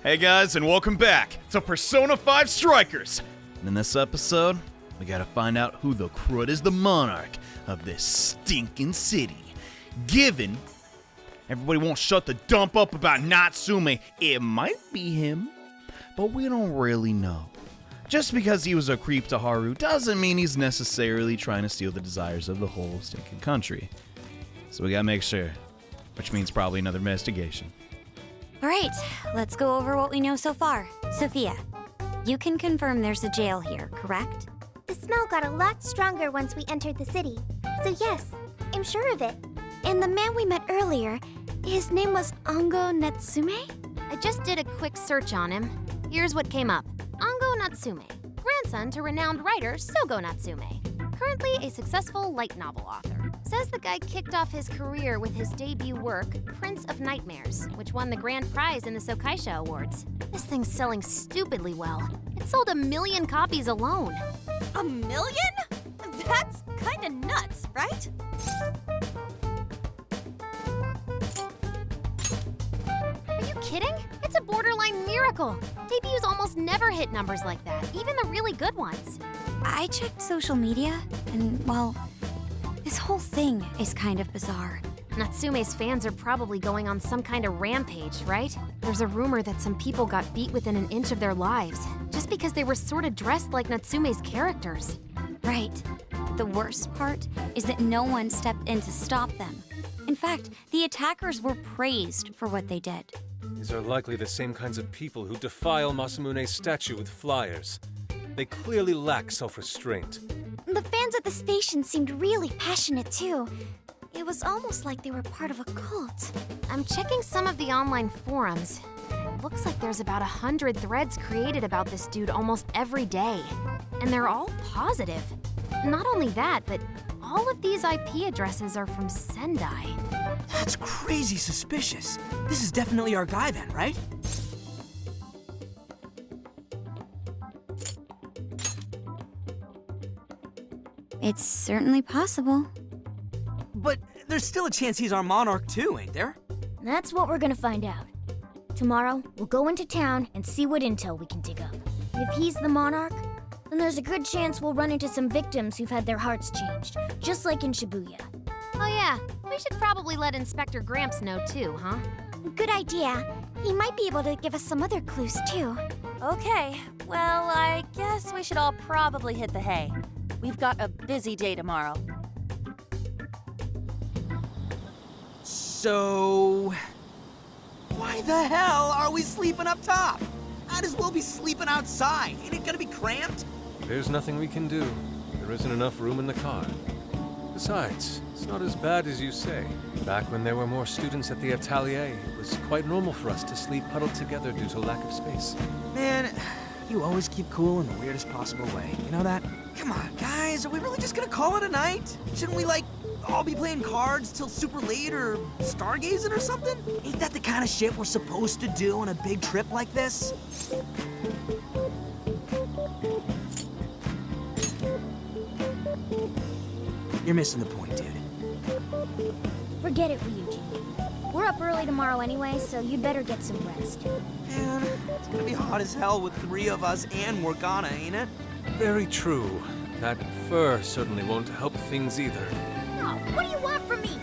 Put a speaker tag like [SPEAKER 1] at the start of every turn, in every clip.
[SPEAKER 1] Hey guys, and welcome back to Persona 5 Strikers! And in this episode, we gotta find out who the crud is the monarch of this stinking city. Given everybody won't shut the dump up about Natsume, it might be him, but we don't really know. Just because he was a creep to Haru doesn't mean he's necessarily trying to steal the desires of the whole stinking country. So we gotta make sure, which means probably another investigation.
[SPEAKER 2] Alright, let's go over what we know so far. Sophia, you can confirm there's a jail here, correct?
[SPEAKER 3] The smell got a lot stronger once we entered the city. So yes, I'm sure of it. And the man we met earlier, his name was Ango Natsume?
[SPEAKER 4] I just did a quick search on him. Here's what came up. Ango Natsume, grandson to renowned writer Sogo Natsume. Currently a successful light novel author. Says the guy kicked off his career with his debut work, Prince of Nightmares, which won the grand prize in the Sokaisha Awards. This thing's selling stupidly well. It sold 1 million copies alone.
[SPEAKER 5] 1 million? That's kinda nuts, right?
[SPEAKER 4] Are you kidding? It's a borderline miracle. Debuts almost never hit numbers like that, even the really good ones.
[SPEAKER 2] I checked social media, and, well, this whole thing is kind of bizarre.
[SPEAKER 4] Natsume's fans are probably going on some kind of rampage, right? There's a rumor that some people got beat within an inch of their lives, just because they were sort of dressed like Natsume's characters.
[SPEAKER 2] Right. The worst part is that no one stepped in to stop them. In fact, the attackers were praised for what they did.
[SPEAKER 6] These are likely the same kinds of people who defile Masamune's statue with flyers. They clearly lack self-restraint.
[SPEAKER 3] The fans at the station seemed really passionate too. It was almost like they were part of a cult.
[SPEAKER 4] I'm checking some of the online forums. Looks like there's about 100 threads created about this dude almost every day. And they're all positive. Not only that, but all of these IP addresses are from Sendai.
[SPEAKER 7] That's crazy suspicious. This is definitely our guy then, right?
[SPEAKER 2] It's certainly possible.
[SPEAKER 7] But there's still a chance he's our monarch too, ain't there?
[SPEAKER 3] That's what we're gonna find out. Tomorrow, we'll go into town and see what intel we can dig up. If he's the monarch, then there's a good chance we'll run into some victims who've had their hearts changed, just like in Shibuya.
[SPEAKER 4] Oh yeah, we should probably let Inspector Gramps know too, huh?
[SPEAKER 3] Good idea. He might be able to give us some other clues too.
[SPEAKER 5] Okay, well, I guess we should all probably hit the hay. We've got a busy day tomorrow.
[SPEAKER 7] So... why the hell are we sleeping up top? Might as well be sleeping outside. Ain't it gonna be cramped?
[SPEAKER 6] There's nothing we can do. There isn't enough room in the car. Besides, it's not as bad as you say. Back when there were more students at the atelier, it was quite normal for us to sleep huddled together due to lack of space.
[SPEAKER 7] Man, you always keep cool in the weirdest possible way. You know that? Come on, guys. Are we really just gonna call it a night? Shouldn't we, like, all be playing cards till super late or stargazing or something? Ain't that the kind of shit we're supposed to do on a big trip like this? You're missing the point, dude.
[SPEAKER 3] Forget it, Ryuji. We're up early tomorrow anyway, so you'd better get some rest.
[SPEAKER 7] Man, it's gonna be hot as hell with 3 of us and Morgana, ain't it?
[SPEAKER 6] Very true. That fur certainly won't help things either.
[SPEAKER 3] Oh, what do you want from me?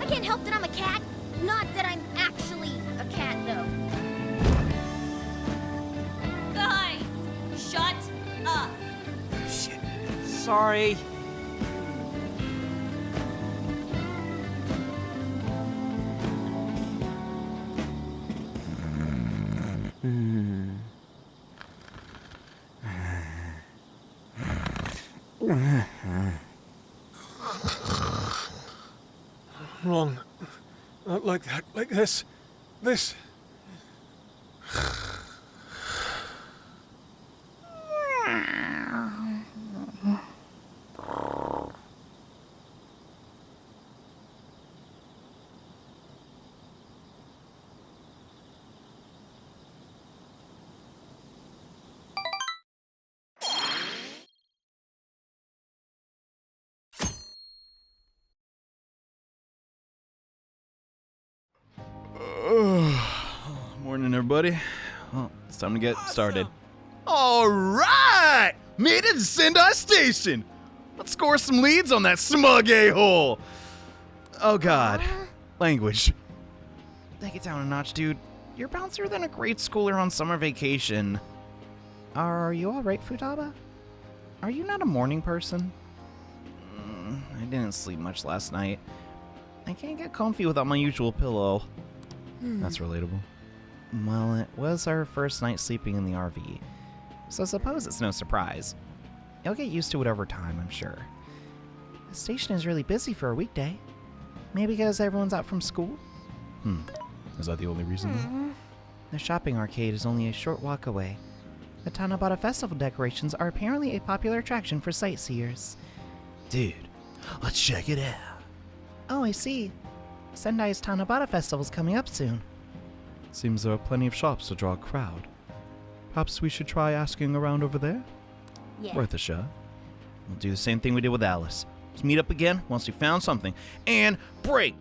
[SPEAKER 3] I can't help that I'm a cat. Not that I'm actually a cat, though.
[SPEAKER 5] Guys, shut up.
[SPEAKER 7] Shit. Sorry.
[SPEAKER 6] Wrong. Not like that. Like this. This.
[SPEAKER 1] Morning, everybody. Well, it's time to get started. All right! Made it to Sendai Station! Let's score some leads on that smug a-hole! Oh god. Language. Take it down a notch, dude. You're bouncier than a grade schooler on summer vacation. Are you alright, Futaba? Are you not a morning person? I didn't sleep much last night. I can't get comfy without my usual pillow. That's relatable. Well, it was our first night sleeping in the RV, so I suppose it's no surprise. You'll get used to it over time, I'm sure. The station is really busy for a weekday. Maybe because everyone's out from school? Is that the only reason? The shopping arcade is only a short walk away. The Tanabata Festival decorations are apparently a popular attraction for sightseers. Dude, let's check it out. Oh, I see. Sendai's Tanabata Festival's coming up soon. Seems there are plenty of shops to draw a crowd. Perhaps we should try asking around over there?
[SPEAKER 3] Yeah.
[SPEAKER 1] Worth a shot. We'll do the same thing we did with Alice. Let's meet up again once we found something. And break!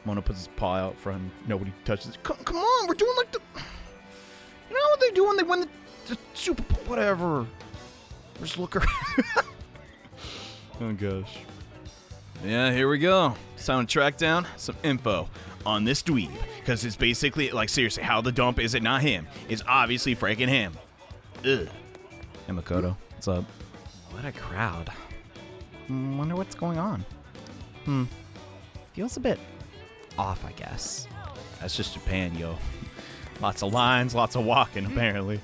[SPEAKER 1] Mona puts his paw out front. Nobody touches it. Come on, we're doing like the... You know what they do when they win the Super Bowl? Whatever. Just look around. Oh, gosh. Yeah, here we go. It's time to track down some info on this dweeb. Because it's basically, like, seriously, how the dump is it not him? It's obviously freaking him. Ugh. Hey, Makoto. What's up? What a crowd. Wonder what's going on. Feels a bit off, I guess. That's just Japan, yo. Lots of lines, lots of walking, apparently.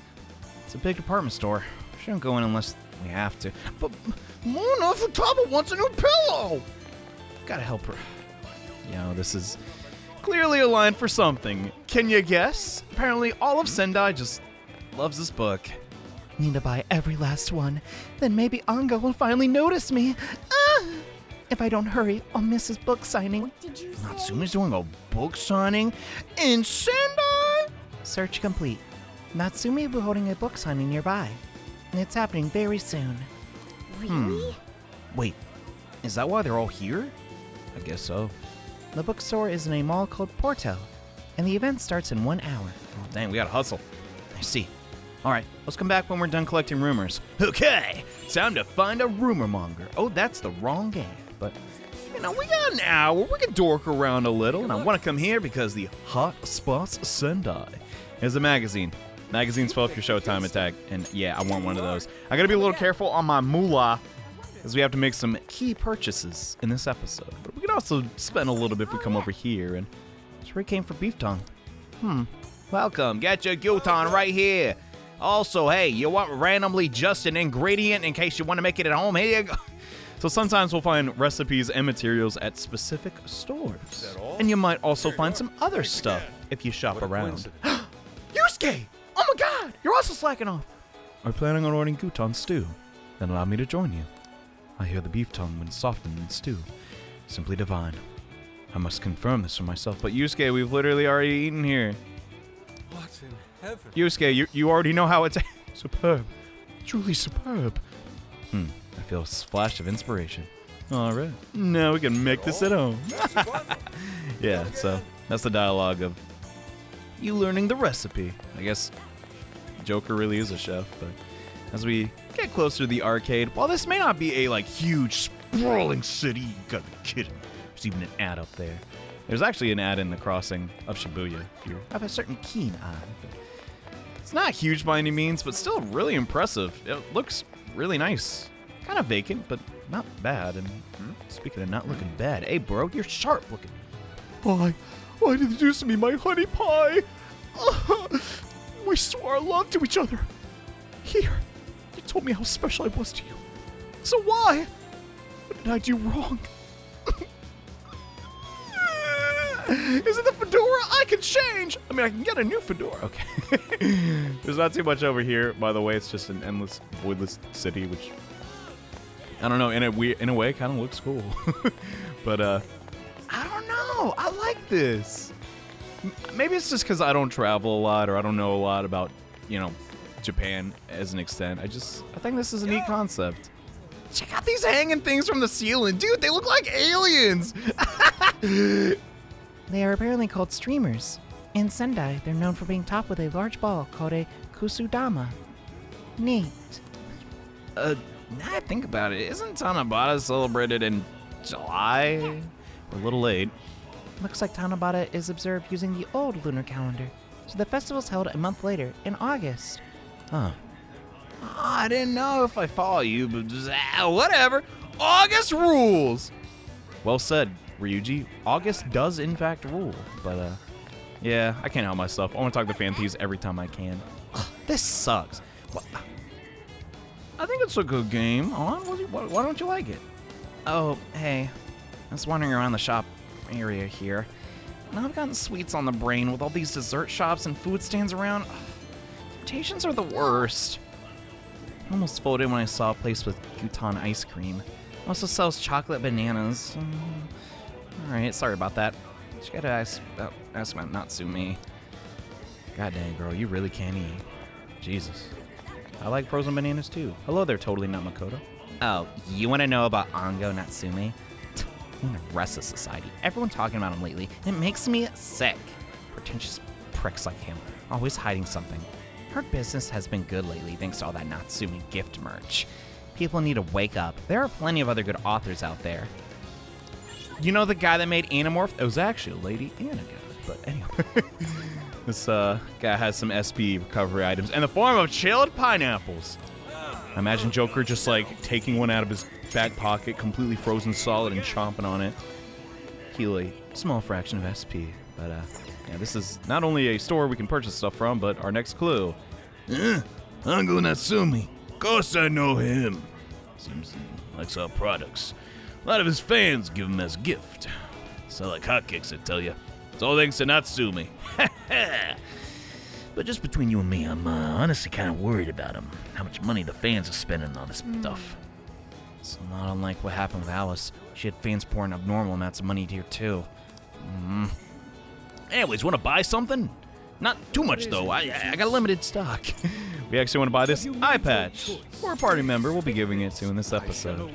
[SPEAKER 1] It's a big department store. Shouldn't go in unless we have to. But Mona Futaba wants a new pillow! Gotta help her. You know, this is clearly a line for something. Can you guess? Apparently all of Sendai just loves this book. Need to buy every last one. Then maybe Anga will finally notice me. If I don't hurry, I'll miss his book signing.
[SPEAKER 3] What did you say?
[SPEAKER 1] Natsume's doing a book signing in Sendai? Search complete. Natsume will be holding a book signing nearby. It's happening very soon.
[SPEAKER 3] Really?
[SPEAKER 1] Wait, is that why they're all here? I guess so. The bookstore is in a mall called Porto, and the event starts in 1 hour. Oh, dang, we gotta hustle. I see. Alright, let's come back when we're done collecting rumors. Okay, time to find a rumor monger. Oh, that's the wrong game. But, you know, we got an hour. We can dork around a little, and I want to come here because the Hot Spots Sendai is a magazine. Magazines fill up your Showtime tag, and yeah, I want one of those. I gotta be a little careful on my moolah, as we have to make some key purchases in this episode. But we can also spend a little bit if we come over here, and that's where we came for beef tongue. Welcome, get your gyutan right here. Also, hey, you want randomly just an ingredient in case you want to make it at home? Here you go. So sometimes we'll find recipes and materials at specific stores. And you might also find some other stuff if you shop around. Yusuke! Oh my god! You're also slacking off! Are you planning on ordering gyutan stew? Then allow me to join you. I hear the beef tongue when softened in stew. Simply divine. I must confirm this for myself, but Yusuke, we've literally already eaten here.
[SPEAKER 6] What in heaven?
[SPEAKER 1] Yusuke, you already know how it's superb. Truly superb. I feel a flash of inspiration. Alright. Now we can make this at home. Yeah, so that's the dialogue of you learning the recipe. I guess Joker really is a chef, but as we get closer to the arcade, while this may not be a like huge sprawling city, you gotta be kidding. There's even an ad up there. There's actually an ad in the crossing of Shibuya if you have a certain keen eye. It's not huge by any means, but still really impressive. It looks really nice. Kind of vacant, but not bad. And speaking of not looking bad, hey bro, you're sharp looking. Why did you do this to me, my honey pie? We swore our love to each other. Here, you told me how special I was to you. So why? What did I do wrong? Is it the fedora? I can change! I mean, I can get a new fedora. Okay. There's not too much over here. By the way, it's just an endless, voidless city, which, I don't know, in a way, kind of looks cool. But, I don't know. I like this. Maybe it's just because I don't travel a lot or I don't know a lot about, you know, Japan as an extent. I think this is a neat concept. Check out these hanging things from the ceiling. Dude, they look like aliens. They are apparently called streamers.
[SPEAKER 8] In Sendai, they're known for being topped with a large ball called a kusudama. Neat.
[SPEAKER 1] Now I think about it, isn't Tanabata celebrated in July? We're a little late.
[SPEAKER 8] Looks like Tanabata is observed using the old lunar calendar, so the festival's held a month later, in August.
[SPEAKER 1] Huh. I didn't know if I follow you, but just, whatever. August rules! Well said, Ryuji. August does in fact rule, but yeah, I can't help myself. I want to talk to fan thieves every time I can. Ugh, this sucks. What? I think it's a good game. Why don't you like it?
[SPEAKER 8] Oh, hey. I was wandering around the shop area here. Now I've gotten sweets on the brain with all these dessert shops and food stands around. Ugh, temptations are the worst. I almost folded when I saw a place with Guton ice cream. It also sells chocolate bananas. Alright, sorry about that. Just gotta ask about Natsumi.
[SPEAKER 1] God dang, girl, you really can't eat. Jesus. I like frozen bananas too. Hello there, totally not Makoto.
[SPEAKER 8] Oh, you want to know about Ango Natsumi? And the rest of society. Everyone talking about him lately. It makes me sick. Pretentious pricks like him, always hiding something. Her business has been good lately thanks to all that Natsumi gift merch. People need to wake up. There are plenty of other good authors out there.
[SPEAKER 1] You know the guy that made Animorph? It was actually Lady Anaga. But anyway, this guy has some SP recovery items in the form of chilled pineapples. I imagine Joker just like taking one out of his back pocket, completely frozen solid, and chomping on it. Heal a small fraction of SP. But yeah, this is not only a store we can purchase stuff from, but our next clue. Ango Natsumi. Of course I know him. Seems he likes our products. A lot of his fans give him as a gift. Sell like hotcakes, I tell you. It's all thanks to Natsumi. But just between you and me, I'm honestly kind of worried about him. How much money the fans are spending on this stuff.
[SPEAKER 8] It's not unlike what happened with Alice. She had fans pouring abnormal amounts of money here too.
[SPEAKER 1] Anyways, want to buy something? Not too much, though. I got limited stock. We actually want to buy this eye patch. For a party member we'll be giving it to in this episode.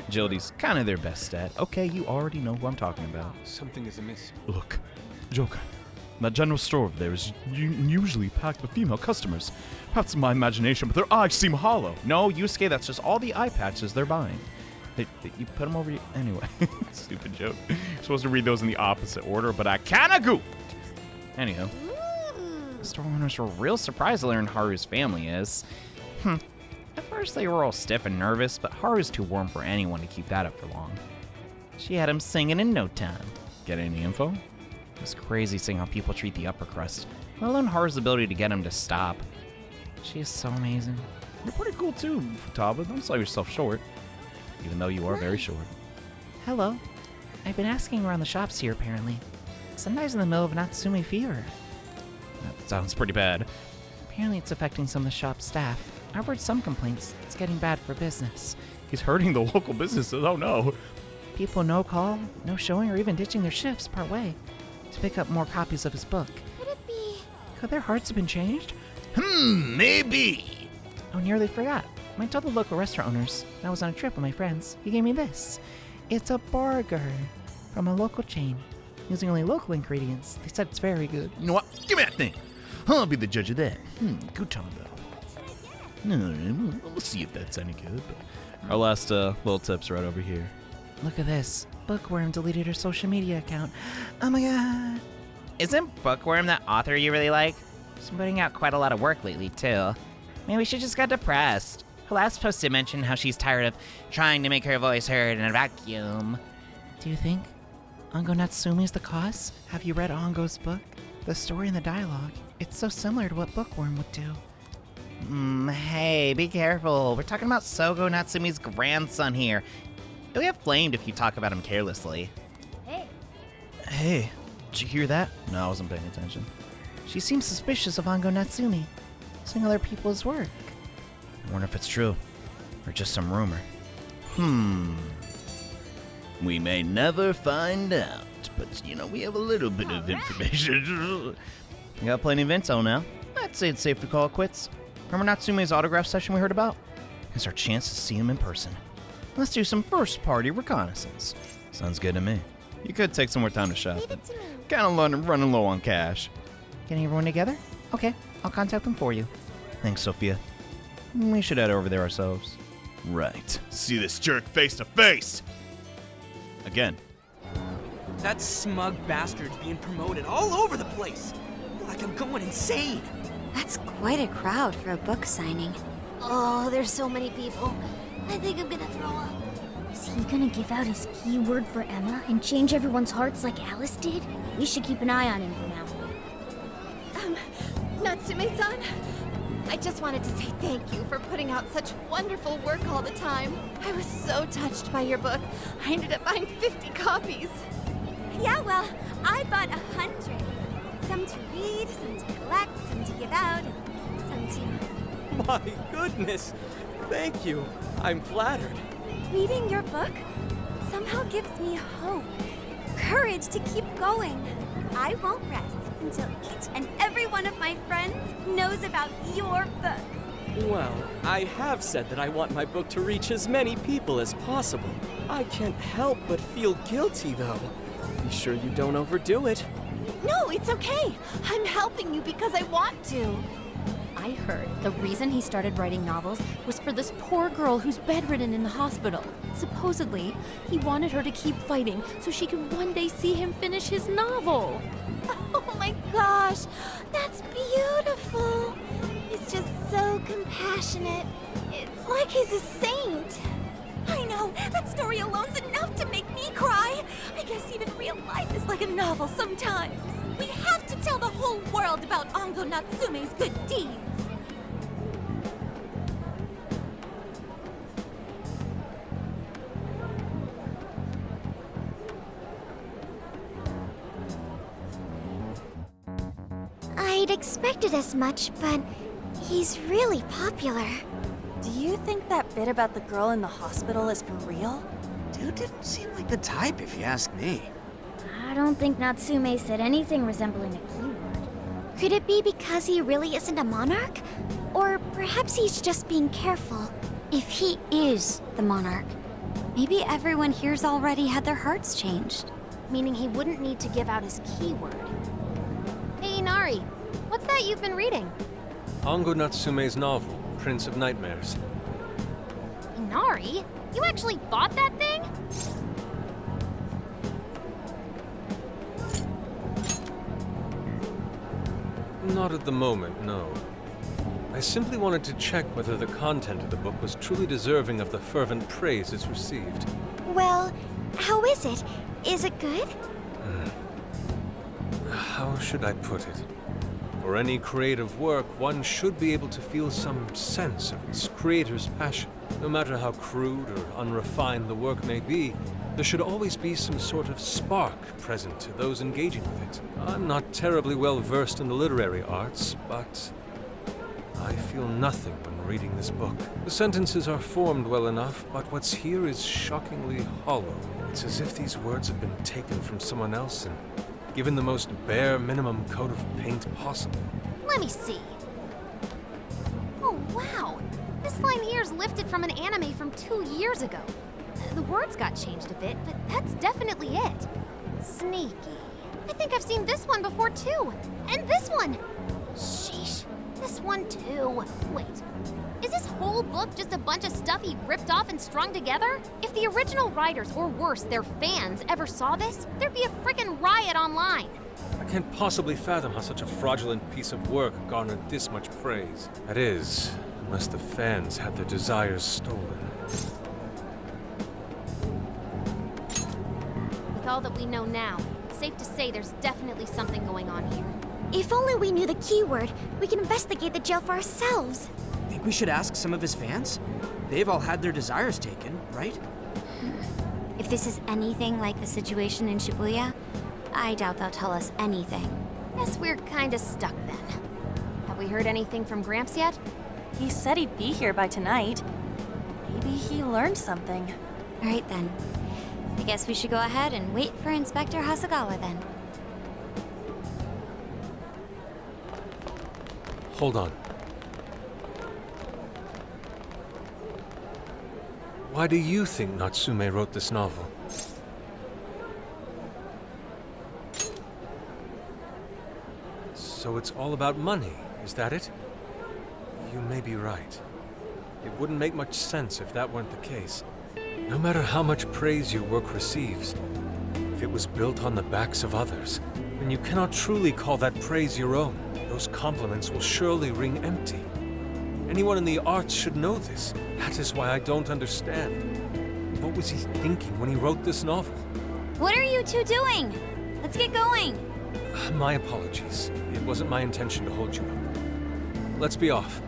[SPEAKER 1] Agility's kind of their best stat. Okay, you already know who I'm talking about.
[SPEAKER 6] Something is amiss.
[SPEAKER 1] Look, Joker, that general store over there is usually packed with female customers. Perhaps in my imagination, but their eyes seem hollow.
[SPEAKER 8] No, Yusuke, that's just all the eye patches they're buying.
[SPEAKER 1] You put them over you anyway. Stupid joke. You're supposed to read those in the opposite order, but I kinda goofed. Anyhow.
[SPEAKER 8] The store owners were real surprised to learn Haru's family is. At first they were all stiff and nervous, but Haru's too warm for anyone to keep that up for long. She had him singing in no time.
[SPEAKER 1] Get any info?
[SPEAKER 8] It's crazy seeing how people treat the upper crust, let alone Haru's ability to get him to stop. She is so amazing.
[SPEAKER 1] You're pretty cool too, Futaba. Don't sell yourself short. Even though you are very short.
[SPEAKER 8] Hello. I've been asking around the shops here, apparently. Sendai's in the middle of Natsumi fever.
[SPEAKER 1] That sounds pretty bad.
[SPEAKER 8] Apparently it's affecting some of the shop staff. I've heard some complaints. It's getting bad for business.
[SPEAKER 1] He's hurting the local businesses. Oh no.
[SPEAKER 8] People no call, no showing, or even ditching their shifts part way to pick up more copies of his book.
[SPEAKER 3] Could it be?
[SPEAKER 8] Could their hearts have been changed?
[SPEAKER 1] Maybe.
[SPEAKER 8] Oh, nearly forgot. I told the local restaurant owners I was on a trip with my friends. He gave me this. It's a burger from a local chain, using only local ingredients. They said it's very good.
[SPEAKER 1] You know what? Give me that thing. I'll be the judge of that. Good time though. We'll see if that's any good. But our last little tip's right over here.
[SPEAKER 8] Look at this. Bookworm deleted her social media account. Oh my god.
[SPEAKER 9] Isn't Bookworm that author you really like? She's putting out quite a lot of work lately, too. Maybe she just got depressed. Her last post did mention how she's tired of trying to make her voice heard in a vacuum.
[SPEAKER 8] Do you think Ango Natsumi is the cause? Have you read Ango's book? The story and the dialogue. It's so similar to what Bookworm would do.
[SPEAKER 9] Hey, be careful. We're talking about Sogo Natsumi's grandson here. You'll get flamed if you talk about him carelessly.
[SPEAKER 8] Hey, did you hear that?
[SPEAKER 1] No, I wasn't paying attention.
[SPEAKER 8] She seems suspicious of Ango Natsumi, saying other people's work.
[SPEAKER 1] I wonder if it's true, or just some rumor. We may never find out, but we have a little bit of information. We got plenty of info now. I'd say it's safe to call it quits. Remember Natsume's autograph session we heard about? It's our chance to see him in person. Let's do some first-party reconnaissance. Sounds good to me. You could take some more time to shop.
[SPEAKER 3] Leave it to me.
[SPEAKER 1] Kind of running low on cash.
[SPEAKER 8] Getting everyone together? Okay, I'll contact them for you.
[SPEAKER 1] Thanks, Sophia.
[SPEAKER 8] We should head over there ourselves.
[SPEAKER 1] Right. See this jerk face to face! Again.
[SPEAKER 7] That smug bastard's being promoted all over the place. I feel like I'm going insane.
[SPEAKER 2] That's quite a crowd for a book signing.
[SPEAKER 3] Oh, there's so many people. I think I'm gonna throw up. Is he gonna give out his keyword for Emma and change everyone's hearts like Alice did? We should keep an eye on him for now.
[SPEAKER 4] Natsume-san, I just wanted to say thank you for putting out such wonderful work all the time. I was so touched by your book. I ended up buying 50 copies.
[SPEAKER 10] Yeah, well, I bought 100. Some to read, some to collect, some to give out, and some to...
[SPEAKER 11] My goodness! Thank you. I'm flattered.
[SPEAKER 10] Reading your book somehow gives me hope, courage to keep going. I won't rest until each and every one of my friends knows about your book.
[SPEAKER 11] Well, I have said that I want my book to reach as many people as possible. I can't help but feel guilty, though. Be sure you don't overdo it.
[SPEAKER 5] No, it's okay. I'm helping you because I want to. I heard the reason he started writing novels was for this poor girl who's bedridden in the hospital. Supposedly, he wanted her to keep fighting so she could one day see him finish his novel.
[SPEAKER 10] Oh my gosh, that's beautiful. He's just so compassionate. It's like he's a saint. I know, that story alone's enough to make me cry. I guess even real life is like a novel sometimes. We have to tell the whole world about Ango Natsume's good deeds.
[SPEAKER 3] I'd expected as much, but he's really popular.
[SPEAKER 5] Do you think that bit about the girl in the hospital is for real?
[SPEAKER 7] Dude didn't seem like the type, if you ask me.
[SPEAKER 3] I don't think Natsume said anything resembling a keyword. Could it be because he really isn't a monarch? Or perhaps he's just being careful.
[SPEAKER 2] If he is the monarch, maybe everyone here's already had their hearts changed.
[SPEAKER 4] Meaning he wouldn't need to give out his keyword. Hey, Inari, what's that you've been reading?
[SPEAKER 6] Ango Natsume's novel, Prince of Nightmares.
[SPEAKER 4] Inari? You actually bought that thing?
[SPEAKER 6] Not at the moment, no. I simply wanted to check whether the content of the book was truly deserving of the fervent praise it's received.
[SPEAKER 3] Well, how is it? Is it good?
[SPEAKER 6] How should I put it? For any creative work, one should be able to feel some sense of its creator's passion. No matter how crude or unrefined the work may be, there should always be some sort of spark present to those engaging with it. I'm not terribly well versed in the literary arts, but I feel nothing when reading this book. The sentences are formed well enough, but what's here is shockingly hollow. It's as if these words have been taken from someone else and given the most bare minimum coat of paint possible.
[SPEAKER 4] Let me see. Oh, wow. This line here is lifted from an anime from 2 years ago. The words got changed a bit, but that's definitely it. Sneaky. I think I've seen this one before, too. And this one. Sheesh. This one, too. Wait. Is this whole book just a bunch of stuff he ripped off and strung together? If the original writers, or worse, their fans, ever saw this, there'd be a frickin' riot online.
[SPEAKER 6] I can't possibly fathom how such a fraudulent piece of work garnered this much praise. That is, unless the fans had their desires stolen.
[SPEAKER 4] With all that we know now, it's safe to say there's definitely something going on here.
[SPEAKER 3] If only we knew the keyword, we can investigate the jail for ourselves.
[SPEAKER 7] Think we should ask some of his fans? They've all had their desires taken, right?
[SPEAKER 2] If this is anything like the situation in Shibuya, I doubt they'll tell us anything.
[SPEAKER 4] Guess we're kinda stuck then. Have we heard anything from Gramps yet?
[SPEAKER 5] He said he'd be here by tonight. Maybe he learned something.
[SPEAKER 2] All right then. I guess we should go ahead and wait for Inspector Hasagawa then.
[SPEAKER 6] Hold on. Why do you think Natsume wrote this novel? So it's all about money, is that it? You may be right. It wouldn't make much sense if that weren't the case. No matter how much praise your work receives, if it was built on the backs of others, then you cannot truly call that praise your own. Those compliments will surely ring empty. Anyone in the arts should know this. That is why I don't understand. What was he thinking when he wrote this novel?
[SPEAKER 2] What are you two doing? Let's get going.
[SPEAKER 6] My apologies. It wasn't my intention to hold you up. Let's be off.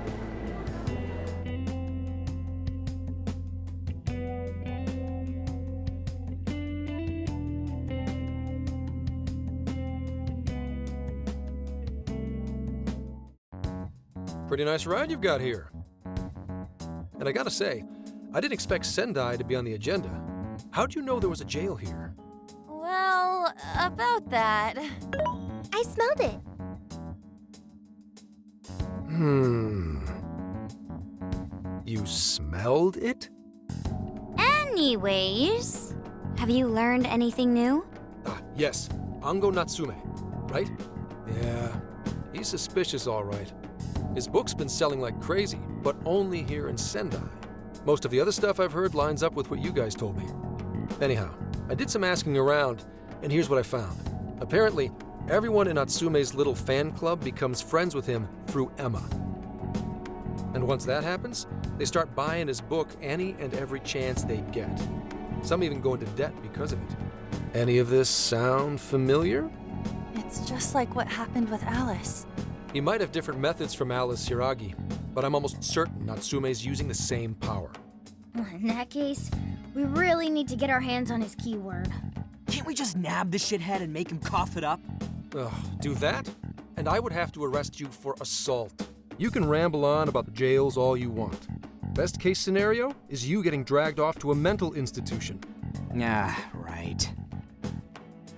[SPEAKER 12] Pretty nice ride you've got here. And I gotta say, I didn't expect Sendai to be on the agenda. How'd you know there was a jail here?
[SPEAKER 5] Well, about that.
[SPEAKER 3] I smelled it.
[SPEAKER 12] You smelled it?
[SPEAKER 2] Anyways, have you learned anything new?
[SPEAKER 12] Yes. Ango Natsume, right? Yeah, he's suspicious all right. His book's been selling like crazy, but only here in Sendai. Most of the other stuff I've heard lines up with what you guys told me. Anyhow, I did some asking around, and here's what I found. Apparently, everyone in Natsume's little fan club becomes friends with him through Emma. And once that happens, they start buying his book any and every chance they get. Some even go into debt because of it. Any of this sound familiar?
[SPEAKER 5] It's just like what happened with Alice.
[SPEAKER 12] He might have different methods from Alice Hiragi, but I'm almost certain Natsume's using the same power.
[SPEAKER 3] In that case, we really need to get our hands on his keyword.
[SPEAKER 7] Can't we just nab the shithead and make him cough it up?
[SPEAKER 12] Ugh, do that? And I would have to arrest you for assault. You can ramble on about the jails all you want. Best case scenario is you getting dragged off to a mental institution.
[SPEAKER 7] Right.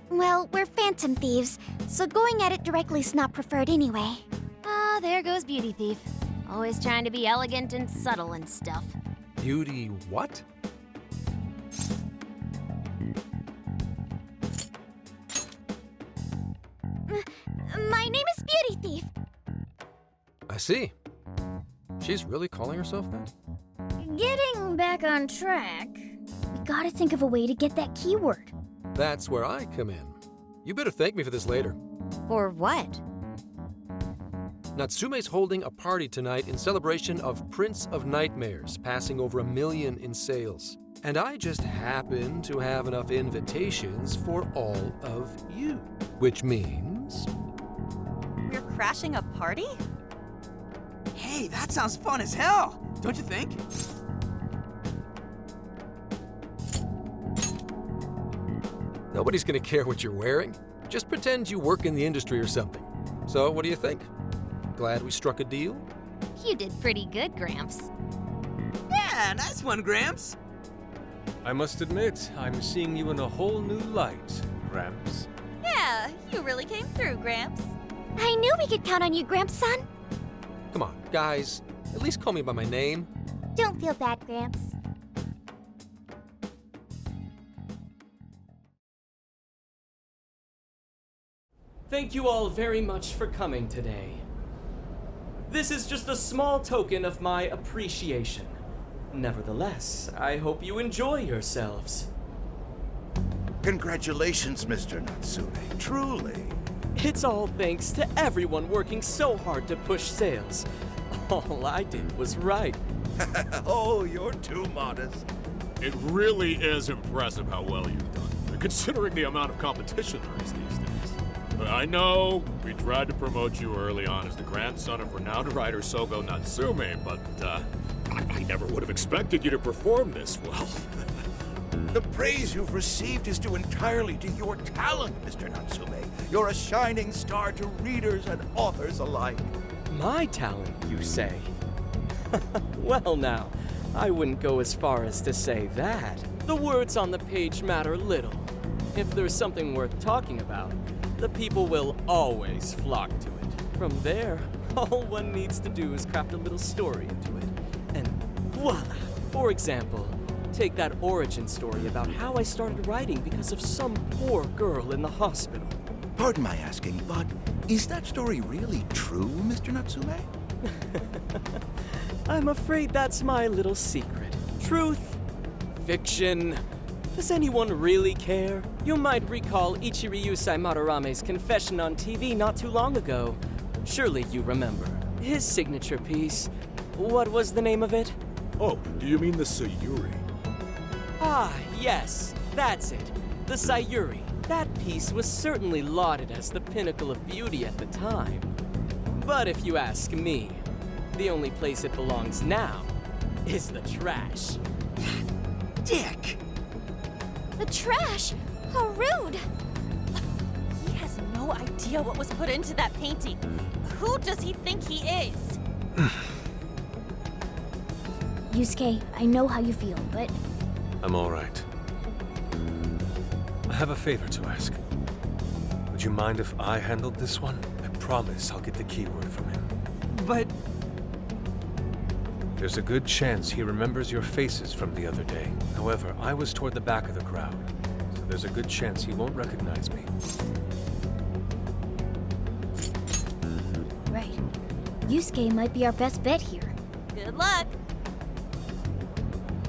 [SPEAKER 3] Well, we're phantom thieves, so going at it directly's not preferred anyway.
[SPEAKER 4] Ah, there goes Beauty Thief. Always trying to be elegant and subtle and stuff.
[SPEAKER 12] Beauty what?
[SPEAKER 3] My name is Beauty Thief.
[SPEAKER 12] I see. She's really calling herself that?
[SPEAKER 3] Getting back on track, we gotta think of a way to get that keyword.
[SPEAKER 12] That's where I come in. You better thank me for this later.
[SPEAKER 2] Or what?
[SPEAKER 12] Natsume's holding a party tonight in celebration of Prince of Nightmares passing over 1 million in sales. And I just happen to have enough invitations for all of you. Which means...
[SPEAKER 5] We're crashing a party?
[SPEAKER 7] Hey, that sounds fun as hell, don't you think?
[SPEAKER 12] Nobody's gonna care what you're wearing. Just pretend you work in the industry or something. So, what do you think? Glad we struck a deal?
[SPEAKER 4] You did pretty good, Gramps.
[SPEAKER 7] Yeah, nice one, Gramps.
[SPEAKER 6] I must admit, I'm seeing you in a whole new light, Gramps.
[SPEAKER 5] Yeah, you really came through, Gramps.
[SPEAKER 3] I knew we could count on you, Gramps-son.
[SPEAKER 12] Come on, guys. At least call me by my name.
[SPEAKER 3] Don't feel bad, Gramps.
[SPEAKER 11] Thank you all very much for coming today. This is just a small token of my appreciation. Nevertheless, I hope you enjoy yourselves.
[SPEAKER 13] Congratulations, Mr. Natsume. Truly.
[SPEAKER 11] It's all thanks to everyone working so hard to push sales. All I did was write.
[SPEAKER 13] Oh, you're too modest.
[SPEAKER 14] It really is impressive how well you've done, considering the amount of competition there is these days. I know we tried to promote you early on as the grandson of renowned writer Sogo Natsume, but I never would have expected you to perform this well.
[SPEAKER 13] The praise you've received is due entirely to your talent, Mr. Natsume. You're a shining star to readers and authors alike.
[SPEAKER 11] My talent, you say? Well now, I wouldn't go as far as to say that. The words on the page matter little. If there's something worth talking about, the people will always flock to it. From there, all one needs to do is craft a little story into it. And voila! For example, take that origin story about how I started writing because of some poor girl in the hospital.
[SPEAKER 13] Pardon my asking, but Is that story really true, Mr. Natsume?
[SPEAKER 11] I'm afraid that's my little secret. Truth, fiction. Does anyone really care? You might recall Ichiryu-sai Madarame's confession on TV not too long ago. Surely you remember. His signature piece. What was the name of it?
[SPEAKER 14] Oh, do you mean the Sayuri?
[SPEAKER 11] Ah, yes, that's it. The Sayuri. That piece was certainly lauded as the pinnacle of beauty at the time. But if you ask me, the only place it belongs now is the trash.
[SPEAKER 7] Dick!
[SPEAKER 10] The trash? How rude! He has no idea what was put into that painting. Who does he think he is?
[SPEAKER 3] Yusuke, I know how you feel, but
[SPEAKER 6] I'm all right. I have a favor to ask. Would you mind if I handled this one? I promise I'll get the keyword from him.
[SPEAKER 7] But
[SPEAKER 6] There's a good chance he remembers your faces from the other day. However, I was toward the back of the crowd, so there's a good chance he won't recognize me.
[SPEAKER 3] right. Yusuke might be our best bet here.
[SPEAKER 10] Good luck.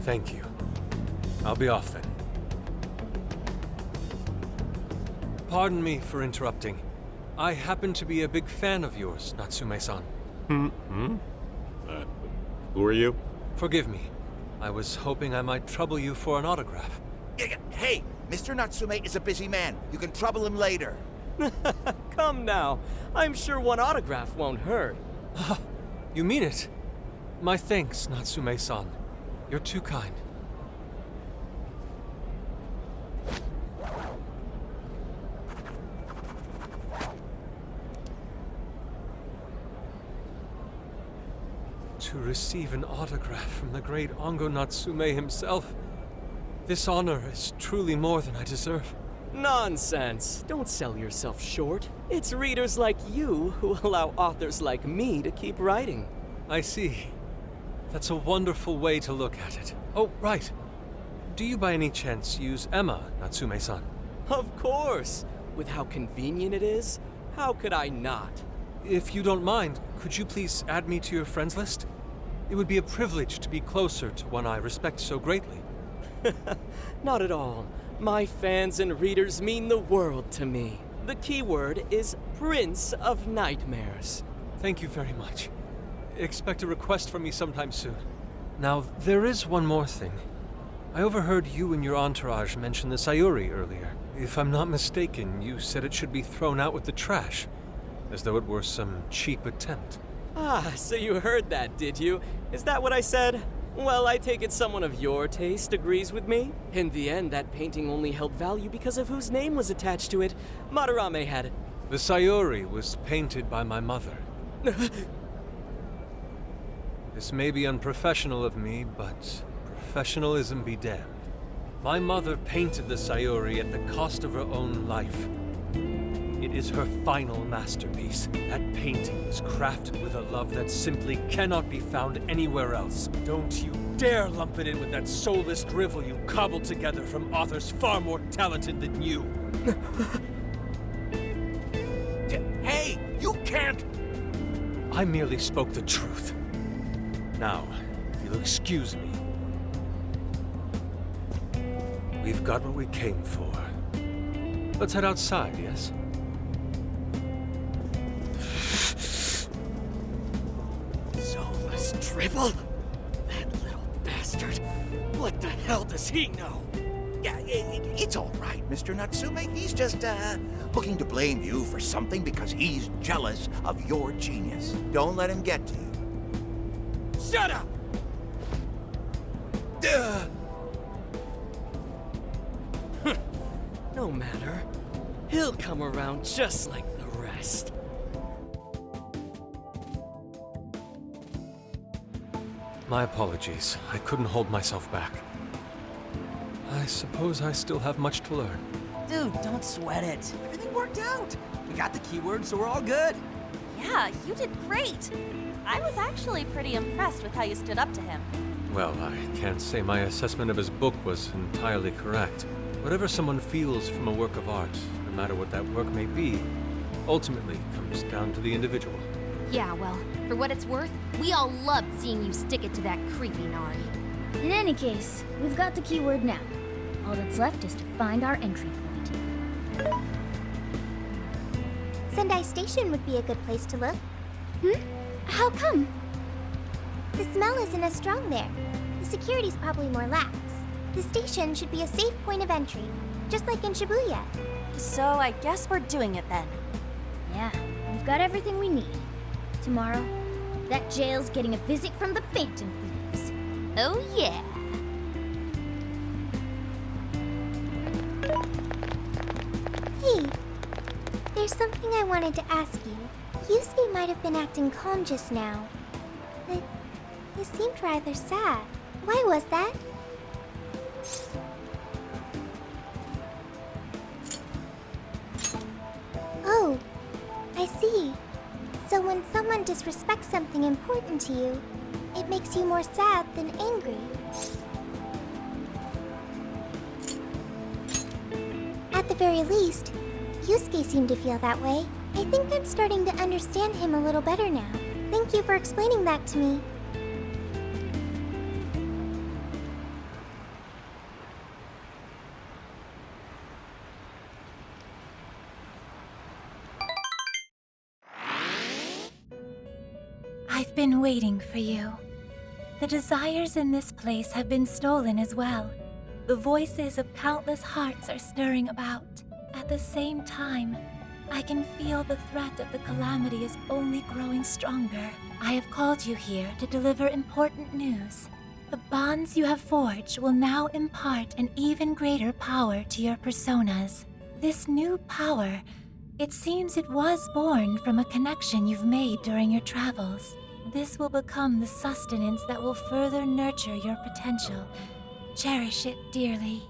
[SPEAKER 6] Thank you. I'll be off then. Pardon me for interrupting. I happen to be a big fan of yours, Natsume-san.
[SPEAKER 14] Who are you?
[SPEAKER 6] Forgive me. I was hoping I might trouble you for an autograph.
[SPEAKER 13] Hey, Mr. Natsume is a busy man. You can trouble him later.
[SPEAKER 11] Come now. I'm sure one autograph won't hurt.
[SPEAKER 6] You mean it? My thanks, Natsume-san. You're too kind. To receive an autograph from the great Ongo Natsume himself, this honor is truly more than I deserve.
[SPEAKER 11] Nonsense. Don't sell yourself short. It's readers like you who allow authors like me to keep writing.
[SPEAKER 6] I see. That's a wonderful way to look at it. Oh, right. Do you by any chance use Emma, Natsume-san?
[SPEAKER 11] Of course. With how convenient it is, how could I not?
[SPEAKER 6] If you don't mind, could you please add me to your friends list? It would be a privilege to be closer to one I respect so greatly.
[SPEAKER 11] Not at all. My fans and readers mean the world to me. The keyword is Prince of Nightmares.
[SPEAKER 6] Thank you very much. Expect a request from me sometime soon. Now, there is one more thing. I overheard you and your entourage mention the Sayuri earlier. If I'm not mistaken, you said it should be thrown out with the trash, as though it were some cheap attempt.
[SPEAKER 11] Ah, so you heard that, did you? Is that what I said? Well, I take it someone of your taste agrees with me. In the end, that painting only held value because of whose name was attached to it. Madarame had...
[SPEAKER 6] The Sayuri was painted by my mother. This may be unprofessional of me, but professionalism be damned. My mother painted the Sayuri at the cost of her own life. It is her final masterpiece. That painting was crafted with a love that simply cannot be found anywhere else. Don't you dare lump it in with that soulless drivel you cobbled together from authors far more talented than you.
[SPEAKER 13] Hey, you can't!
[SPEAKER 6] I merely spoke the truth. Now, if you'll excuse me. We've got what we came for. Let's head outside, yes?
[SPEAKER 11] Soulless drivel? That little bastard. What the hell does he know?
[SPEAKER 13] Yeah, it's all right, Mr. Natsume. He's just, looking to blame you for something because he's jealous of your genius. Don't let him get to you.
[SPEAKER 11] Shut up! No matter. He'll come around just like the rest.
[SPEAKER 6] My apologies. I couldn't hold myself back. I suppose I still have much to learn.
[SPEAKER 7] dude, don't sweat it. Everything worked out. We got the keyword, so we're all good.
[SPEAKER 10] Yeah, you did great. I was actually pretty impressed with how you stood up to him.
[SPEAKER 6] Well, I can't say my assessment of his book was entirely correct. Whatever someone feels from a work of art, no matter what that work may be, Ultimately, comes down to the individual.
[SPEAKER 4] Yeah, well, for what it's worth, we all loved seeing you stick it to that creepy Nari.
[SPEAKER 3] In any case, we've got the keyword now. All that's left is to find our entry point.
[SPEAKER 10] Sendai Station would be a good place to look. How come? The smell isn't as strong there. The security's probably more lax. The station should be a safe point of entry, just like in Shibuya.
[SPEAKER 5] So I guess we're doing it then.
[SPEAKER 3] Yeah, we've got everything we need. Tomorrow, that jail's getting a visit from the Phantom Thieves.
[SPEAKER 4] Oh yeah.
[SPEAKER 10] Hey, there's something I wanted to ask you. Yusuke might have been acting calm just now, but he seemed rather sad. Why was that? Oh, I see. So when someone disrespects something important to you, it makes you more sad than angry. At the very least, Yusuke seemed to feel that way. I think I'm starting to understand him a little better now. Thank you for explaining that to me.
[SPEAKER 15] I've been waiting for you. The desires in this place have been stolen as well. The voices of countless hearts are stirring about. At the same time, I can feel the threat of the calamity is only growing stronger. I have called you here to deliver important news. The bonds you have forged will now impart an even greater power to your personas. This new power, it seems it was born from a connection you've made during your travels. This will become the sustenance that will further nurture your potential. Cherish it dearly.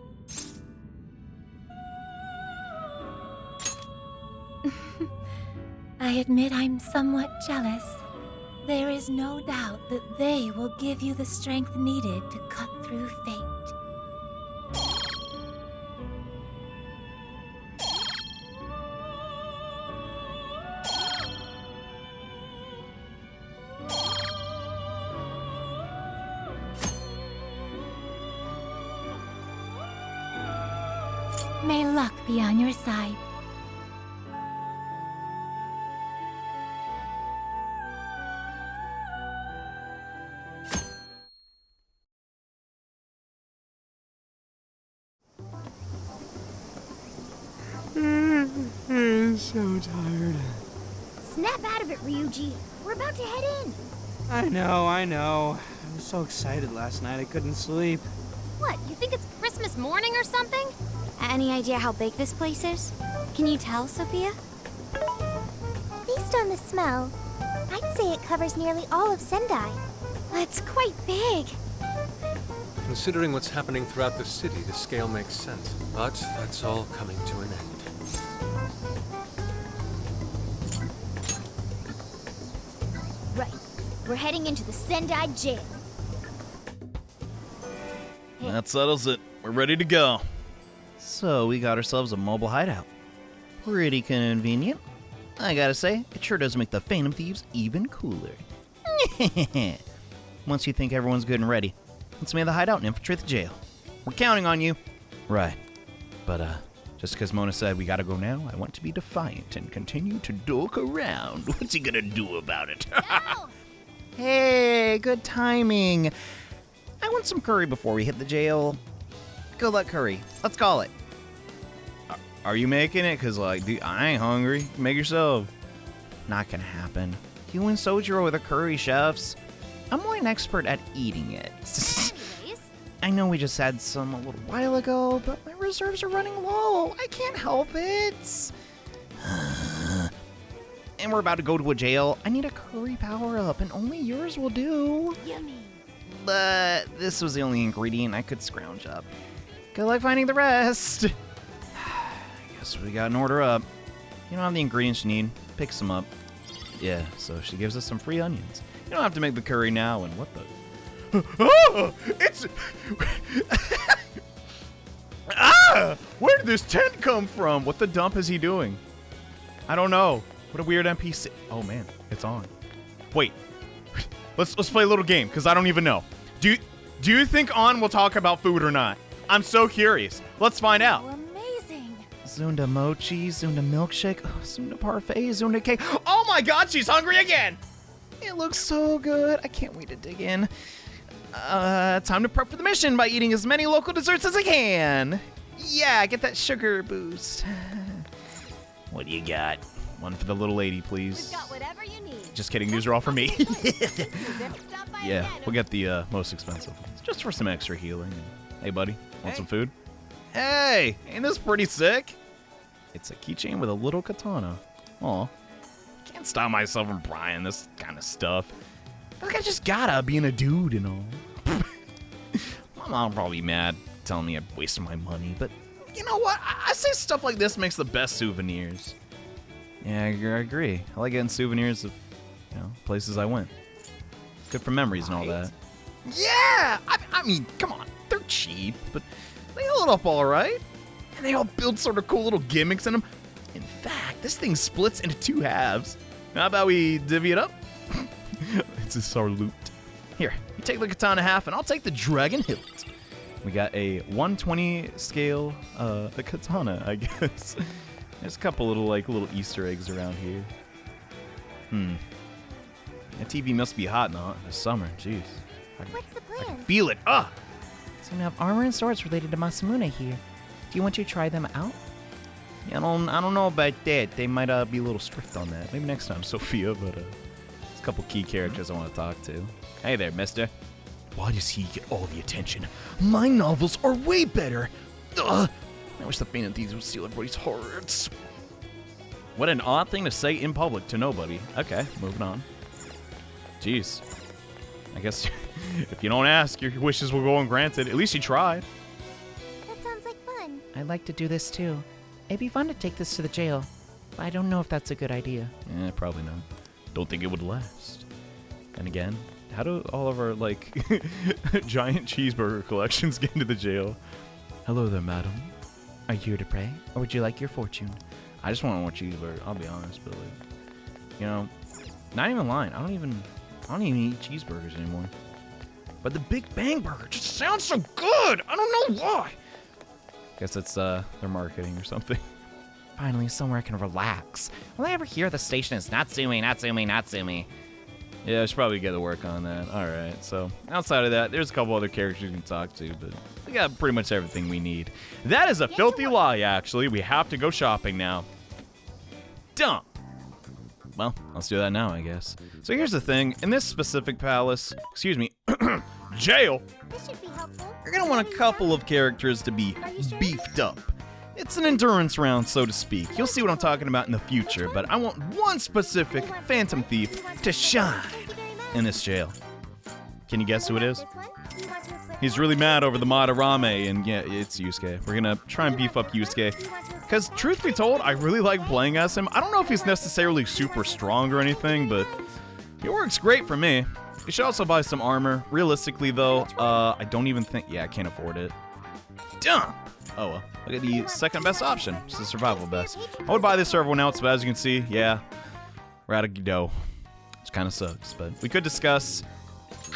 [SPEAKER 15] I admit I'm somewhat jealous. There is no doubt that they will give you the strength needed to cut through fate. May luck be on your side.
[SPEAKER 7] I'm so tired.
[SPEAKER 3] Snap out of it, Ryuji. We're about to head in.
[SPEAKER 7] I know. I was so excited last night I couldn't sleep.
[SPEAKER 4] What, you think it's Christmas morning or something?
[SPEAKER 2] Any idea how big this place is? Can you tell, Sophia?
[SPEAKER 10] Based on the smell, I'd say it covers nearly all of Sendai.
[SPEAKER 2] That's quite big.
[SPEAKER 6] Considering what's happening throughout the city, the scale makes sense. But that's all coming to an end.
[SPEAKER 3] Right. We're heading into the Sendai jail.
[SPEAKER 1] That settles it. We're ready to go. So we got ourselves a mobile hideout. Pretty convenient. I gotta say, it sure does make the Phantom Thieves even cooler. Once you think everyone's good and ready, let's make the hideout and infiltrate the jail. We're counting on you. Right. But, just because Mona said we gotta go now, I want to be defiant and continue to dork around. What's he gonna do about it? Hey, good timing. I want some curry before we hit the jail. Good luck, curry. Let's call it. Are you making it? Because, dude, I ain't hungry. Make yourself. Not gonna happen. You and Sojiro are the curry chefs. I'm only an expert at eating it. I know we just had some a little while ago, but my reserves are running low. I can't help it. And we're about to go to a jail. I need a curry power-up, and only yours will do.
[SPEAKER 3] Yummy.
[SPEAKER 1] But this was the only ingredient I could scrounge up. Good luck finding the rest. Guess we got an order up. You don't have the ingredients you need. Pick some up. Yeah, so she gives us some free onions. You don't have to make the curry now, and what the... Oh! It's... Ah! Where did this tent come from? What the dump is he doing? I don't know. What a weird NPC. Oh man, it's on. Wait. Let's play a little game, because I don't even know. Do you think On will talk about food or not? I'm so curious. Let's find out.
[SPEAKER 15] Amazing.
[SPEAKER 8] Zunda mochi, Zunda milkshake, Zunda parfait, Zunda cake.
[SPEAKER 1] Oh my god, she's hungry again!
[SPEAKER 8] It looks so good. I can't wait to dig in. Time to prep for the mission by eating as many local desserts as I can. Yeah, get that sugar boost.
[SPEAKER 1] What do you got? One for the little lady, please.
[SPEAKER 10] Got whatever you need.
[SPEAKER 1] Just kidding, these are all for me.
[SPEAKER 10] Stop by
[SPEAKER 1] Yeah,
[SPEAKER 10] again.
[SPEAKER 1] we'll get the most expensive ones, just for some extra healing. Hey, buddy, want some food? Hey, ain't this pretty sick? It's a keychain with a little katana. Aw. Can't stop myself from buying this kind of stuff. I feel like I just gotta, being a dude and all. My mom will probably be mad telling me I wasted my money, but you know what? I say stuff like this makes the best souvenirs. Yeah, I agree. I like getting souvenirs of, places I went. Good for memories and all that. Yeah! I mean, come on. They're cheap, but they hold up all right. And they all build sort of cool little gimmicks in them. In fact, this thing splits into 2 halves. How about we divvy it up? This is our loot. Here, you take the katana half, and I'll take the dragon hilt. We got a 120 scale, the katana, I guess. There's a couple little Easter eggs around here. That TV must be hot now this summer. Jeez.
[SPEAKER 3] What's the
[SPEAKER 1] I
[SPEAKER 3] plan?
[SPEAKER 1] can feel it.
[SPEAKER 8] So we have armor and swords related to Masamune here. Do you want to try them out?
[SPEAKER 1] Yeah, I don't know about that. They might be a little strict on that. Maybe next time, Sophia, but there's a couple key characters I want to talk to. Hey there, mister. Why does he get all the attention? My novels are way better. Ugh. I wish the Faint and Thieves would steal everybody's hearts. What an odd thing to say in public to nobody. Okay, moving on. Jeez. I guess if you don't ask, your wishes will go ungranted. At least you tried.
[SPEAKER 3] That sounds like fun.
[SPEAKER 8] I'd like to do this too. It'd be fun to take this to the jail, but I don't know if that's a good idea.
[SPEAKER 1] Probably not. Don't think it would last. And again, how do all of our, giant cheeseburger collections get into the jail? Hello there, madam.
[SPEAKER 8] Are you here to pray, or would you like your fortune?
[SPEAKER 1] I just want more cheeseburger, I'll be honest, but not even lying. I don't even eat cheeseburgers anymore. But the Big Bang Burger just sounds so good. I don't know why. Guess it's their marketing or something.
[SPEAKER 8] Finally, somewhere I can relax. All I ever hear at the station is Natsumi, Natsumi, Natsumi.
[SPEAKER 1] Yeah, I should probably get to work on that. All right, so outside of that, there's a couple other characters you can talk to, but we got pretty much everything we need. That is a filthy lie, actually. We have to go shopping now. Dumb. Well, let's do that now, I guess. So here's the thing. In this specific palace, jail,
[SPEAKER 3] This should be helpful.
[SPEAKER 1] you're going to want a couple of characters to be beefed up. It's an endurance round, so to speak. You'll see what I'm talking about in the future, but I want one specific Phantom Thief to shine in this jail. Can you guess who it is? He's really mad over the Madarame, and yeah, it's Yusuke. We're gonna try and beef up Yusuke. Because, truth be told, I really like playing as him. I don't know if he's necessarily super strong or anything, but he works great for me. You should also buy some armor. Realistically, though, I don't even think... Yeah, I can't afford it. Dumb! Oh, well. Look at the second best option. It's the survival best. I would buy this for everyone else, but as you can see, yeah, we're out of dough. Which kind of sucks, but we could discuss...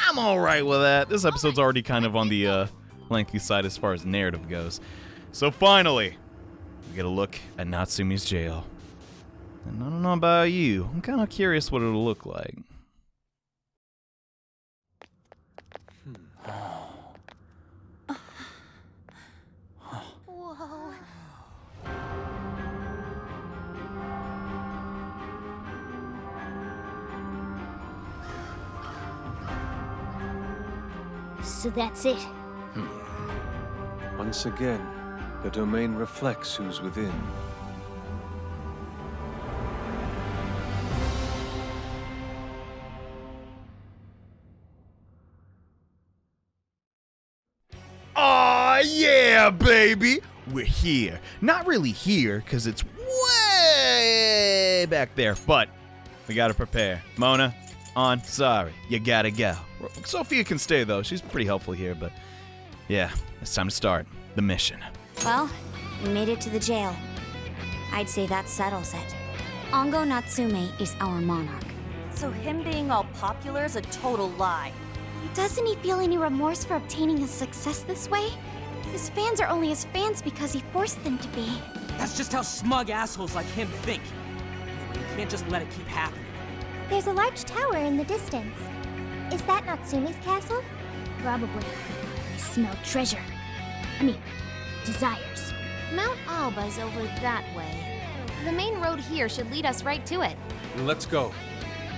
[SPEAKER 1] I'm alright with that. This episode's already kind of on the lengthy side as far as narrative goes. So finally, we get a look at Natsumi's jail. And I don't know about you. I'm kind of curious what it'll look like.
[SPEAKER 3] Whoa. So that's it.
[SPEAKER 6] Once again, the domain reflects who's within.
[SPEAKER 1] Aw, yeah, baby! We're here. Not really here, because it's way back there, but we gotta prepare. Mona, On, sorry, you gotta go. Sophia can stay, though. She's pretty helpful here, but yeah, it's time to start the mission.
[SPEAKER 2] Well, we made it to the jail. I'd say that settles it. Ango Natsume is our monarch.
[SPEAKER 5] So him being all popular is a total lie.
[SPEAKER 3] Doesn't he feel any remorse for obtaining his success this way? His fans are only his fans because he forced them to be.
[SPEAKER 7] That's just how smug assholes like him think. You can't just let it keep happening.
[SPEAKER 3] There's a large tower in the distance. Is that Natsume's castle? Probably. I smell treasure. I mean, desires.
[SPEAKER 4] Mount Alba's over that way. The main road here should lead us right to it.
[SPEAKER 6] Let's go.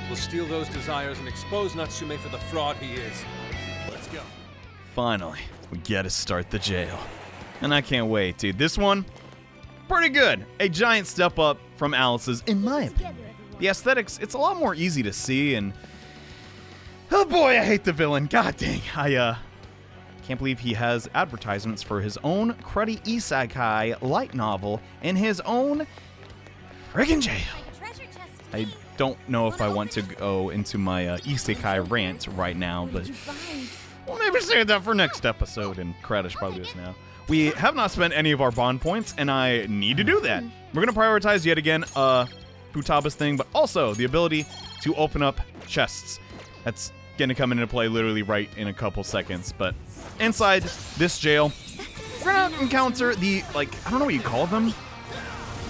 [SPEAKER 6] We'll steal those desires and expose Natsume for the fraud he is. Let's go.
[SPEAKER 1] Finally, we gotta start the jail. And I can't wait, dude. This one, pretty good. A giant step up from Alice's, in my opinion. The aesthetics, it's a lot more easy to see, and oh boy, I hate the villain. God dang. I can't believe he has advertisements for his own cruddy isekai light novel in his own friggin' jail. I don't know if I want to go into my isekai rant right now, but we'll maybe save that for next episode, and Kradish probably is now. We have not spent any of our bond points, and I need to do that. We're going to prioritize yet again Futaba's thing, but also the ability to open up chests. That's going to come into play literally right in a couple seconds, but inside this jail, we're going to encounter the, I don't know what you call them.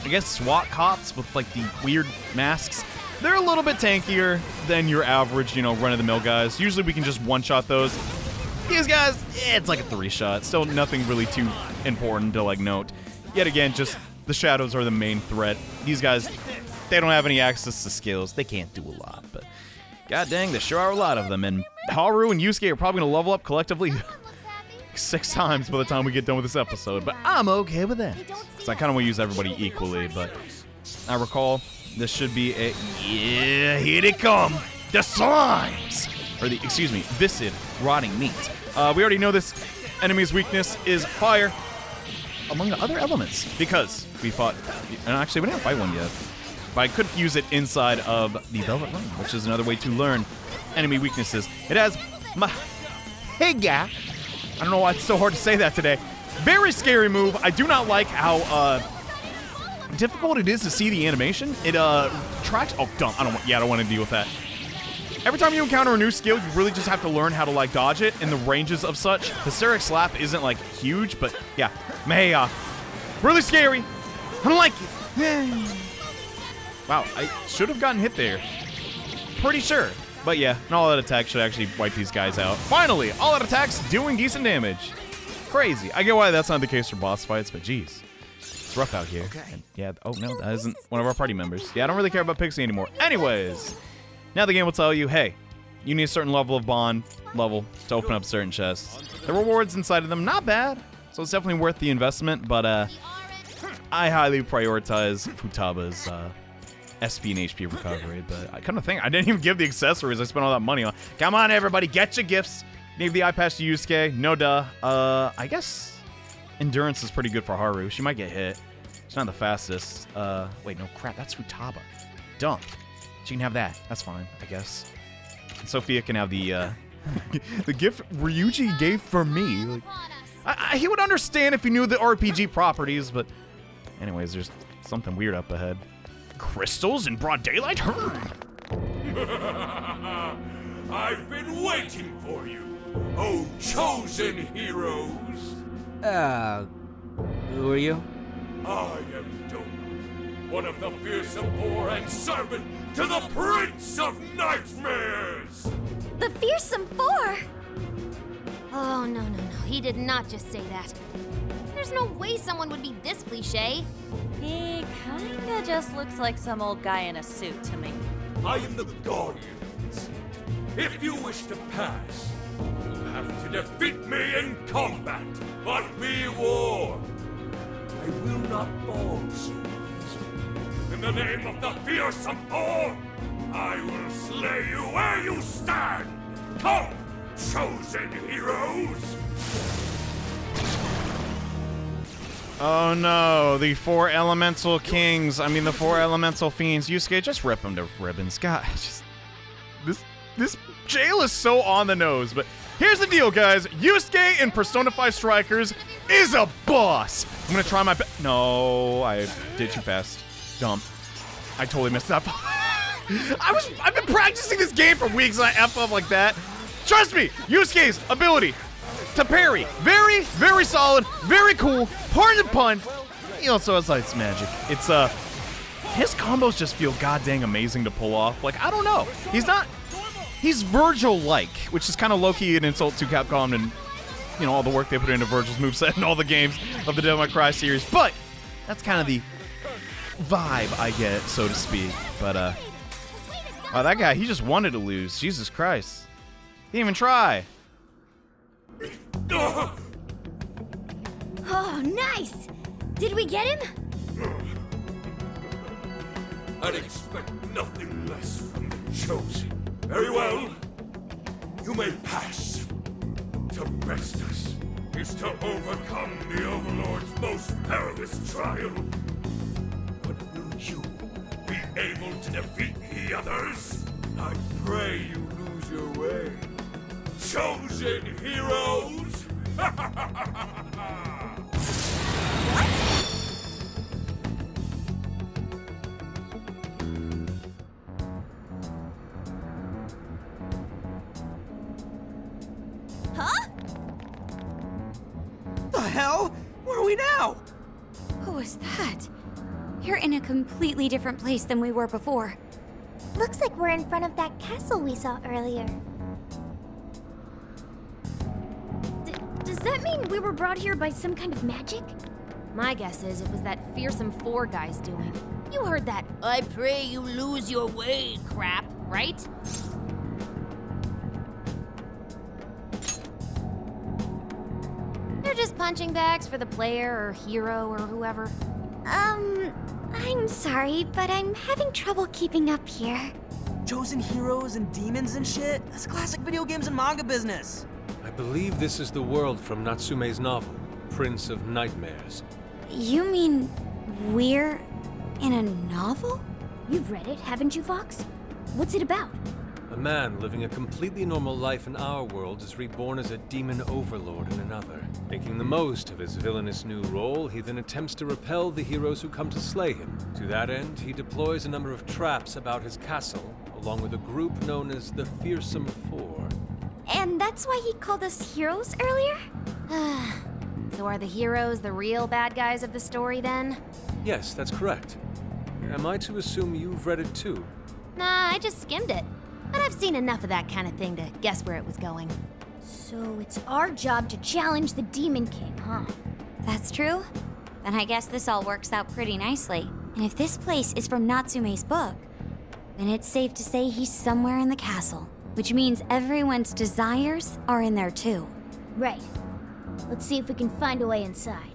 [SPEAKER 1] I guess SWAT cops with, the weird masks. They're a little bit tankier than your average, run-of-the-mill guys. Usually we can just one-shot those. These guys, it's like a 3-shot. Still nothing really too important to, note. Yet again, just the shadows are the main threat. These guys, they don't have any access to skills. They can't do a lot, but god dang, there sure are a lot of them. And Haru and Yusuke are probably going to level up collectively 6 times by the time we get done with this episode, but I'm okay with that. Because I kind of want to use everybody equally, but I recall this should be a... Yeah, here they come! The slimes! Or the, excuse me, viscid, rotting meat. We already know this enemy's weakness is fire, among the other elements, because we fought... And actually, we didn't fight one yet. But I could use it inside of the Velvet Ring, which is another way to learn enemy weaknesses. It has Mahiga. I don't know why it's so hard to say that today. Very scary move. I do not like how difficult it is to see the animation. It tracks. Oh, dumb. I don't want to deal with that. Every time you encounter a new skill, you really just have to learn how to dodge it in the ranges of such. Hysteric Slap isn't huge, but yeah, Mahiga. Really scary. I don't like it. Wow, I should have gotten hit there. Pretty sure. But yeah, an all-out attack should actually wipe these guys out. Finally, all-out attacks doing decent damage. Crazy. I get why that's not the case for boss fights, but geez. It's rough out here. Okay. And yeah, oh no, that isn't one of our party members. Yeah, I don't really care about Pixie anymore. Anyways, now the game will tell you, hey, you need a certain level of bond level to open up certain chests. The rewards inside of them, not bad. So it's definitely worth the investment, but I highly prioritize Futaba's SP and HP recovery, but I kind of think I didn't even give the accessories I spent all that money on. Come on, everybody, get your gifts. Need the eye patch to Yusuke. No duh. I guess endurance is pretty good for Haru. She might get hit. She's not the fastest. Wait, no, crap. That's Futaba. Dump. She can have that. That's fine, I guess. And Sophia can have the the gift Ryuji gave for me. He would understand if he knew the RPG properties, but anyways, there's something weird up ahead. Crystals in broad daylight?
[SPEAKER 16] I've been waiting for you, oh chosen heroes.
[SPEAKER 7] Who are you?
[SPEAKER 16] I am Doma, one of the fearsome four and servant to the Prince of Nightmares.
[SPEAKER 3] The Fearsome Four!
[SPEAKER 4] Oh, no. He did not just say that. There's no way someone would be this cliche.
[SPEAKER 5] He kinda just looks like some old guy in a suit to me.
[SPEAKER 16] I am the guardian of this seat. If you wish to pass, you'll have to defeat me in combat. But be warned, I will not fall so easily. In the name of the fearsome four, I will slay you where you stand. Come, chosen heroes.
[SPEAKER 1] Oh no, the 4 elemental kings. The 4 elemental fiends. Yusuke, just rip them to ribbons. God, this jail is so on the nose. But here's the deal, guys. Yusuke in Persona 5 Strikers is a boss. I'm gonna try my best. No, I did too fast. Dumb. I totally missed that. I've been practicing this game for weeks and I F up like that. Trust me, Yusuke's ability to parry, very, very solid, very cool. Pardon the pun. He also has Ice Magic. It's his combos just feel goddamn amazing to pull off. Like, I don't know. He's Virgil-like, which is kind of low-key an insult to Capcom and, you know, all the work they put into Virgil's moveset in all the games of the Devil May Cry series. But that's kind of the vibe I get, so to speak. But, wow, that guy, he just wanted to lose. Jesus Christ. He didn't even try.
[SPEAKER 3] Oh, nice! Did we get him?
[SPEAKER 16] I'd expect nothing less from the Chosen. Very well. You may pass. To best us is to overcome the Overlord's most perilous trial. But will you be able to defeat the others? I pray you lose your way. Chosen heroes!
[SPEAKER 7] The hell? Where are we now?
[SPEAKER 2] Who was that? You're in a completely different place than we were before.
[SPEAKER 3] Looks like we're in front of that castle we saw earlier. Does that mean we were brought here by some kind of magic?
[SPEAKER 4] My guess is it was that fearsome 4 guy's doing. You heard that "I pray you lose your way" crap, right? They're just punching bags for the player or hero or whoever.
[SPEAKER 3] I'm sorry, but I'm having trouble keeping up here.
[SPEAKER 7] Chosen heroes and demons and shit? That's classic video games and manga business.
[SPEAKER 6] I believe this is the world from Natsume's novel, Prince of Nightmares.
[SPEAKER 2] You mean we're in a novel?
[SPEAKER 3] You've read it, haven't you, Fox? What's it about?
[SPEAKER 6] A man living a completely normal life in our world is reborn as a demon overlord in another. Making the most of his villainous new role, he then attempts to repel the heroes who come to slay him. To that end, he deploys a number of traps about his castle, along with a group known as the Fearsome 4.
[SPEAKER 3] And that's why he called us heroes earlier?
[SPEAKER 4] So are the heroes the real bad guys of the story then?
[SPEAKER 6] Yes, that's correct. Am I to assume you've read it too?
[SPEAKER 4] Nah, I just skimmed it. But I've seen enough of that kind of thing to guess where it was going.
[SPEAKER 3] So it's our job to challenge the Demon King, huh?
[SPEAKER 2] That's true. Then I guess this all works out pretty nicely. And if this place is from Natsume's book, then it's safe to say he's somewhere in the castle, which means everyone's desires are in there too.
[SPEAKER 3] Right. Let's see if we can find a way inside.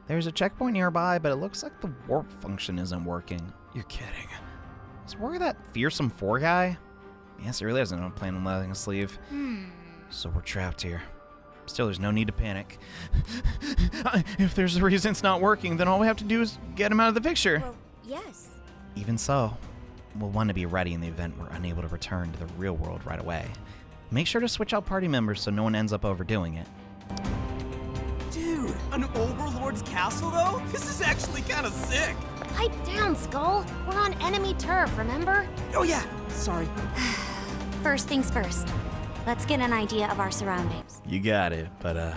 [SPEAKER 8] There's a checkpoint nearby, but it looks like the warp function isn't working.
[SPEAKER 1] You're kidding.
[SPEAKER 8] Is where that fearsome 4 guy? Yes, he really has no plan on letting us leave. So we're trapped here. Still, there's no need to panic.
[SPEAKER 1] If there's a reason it's not working, then all we have to do is get him out of the picture.
[SPEAKER 2] Well, yes.
[SPEAKER 8] Even so, we'll want to be ready in the event we're unable to return to the real world right away. Make sure to switch out party members so no one ends up overdoing it.
[SPEAKER 7] Dude, an Overlord's castle though? This is actually kind of sick.
[SPEAKER 4] Pipe down, Skull. We're on enemy turf, remember?
[SPEAKER 7] Oh yeah, sorry.
[SPEAKER 2] First things first. Let's get an idea of our surroundings.
[SPEAKER 1] You got it, but I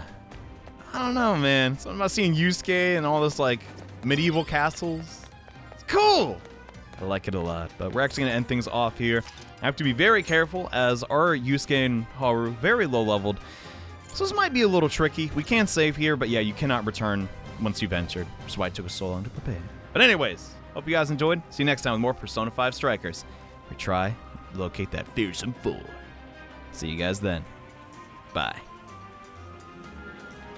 [SPEAKER 1] don't know, man. Something about seeing Yusuke and all this like medieval castles. It's cool. I like it a lot, but we're actually gonna end things off here. I have to be very careful as our Yusuke and Haru very low leveled. So this might be a little tricky. We can save here, but yeah, you cannot return once you've entered. That's why it took us so long to prepare. But anyways, hope you guys enjoyed. See you next time with more Persona 5 Strikers. We try to locate that fearsome 4. See you guys then. Bye.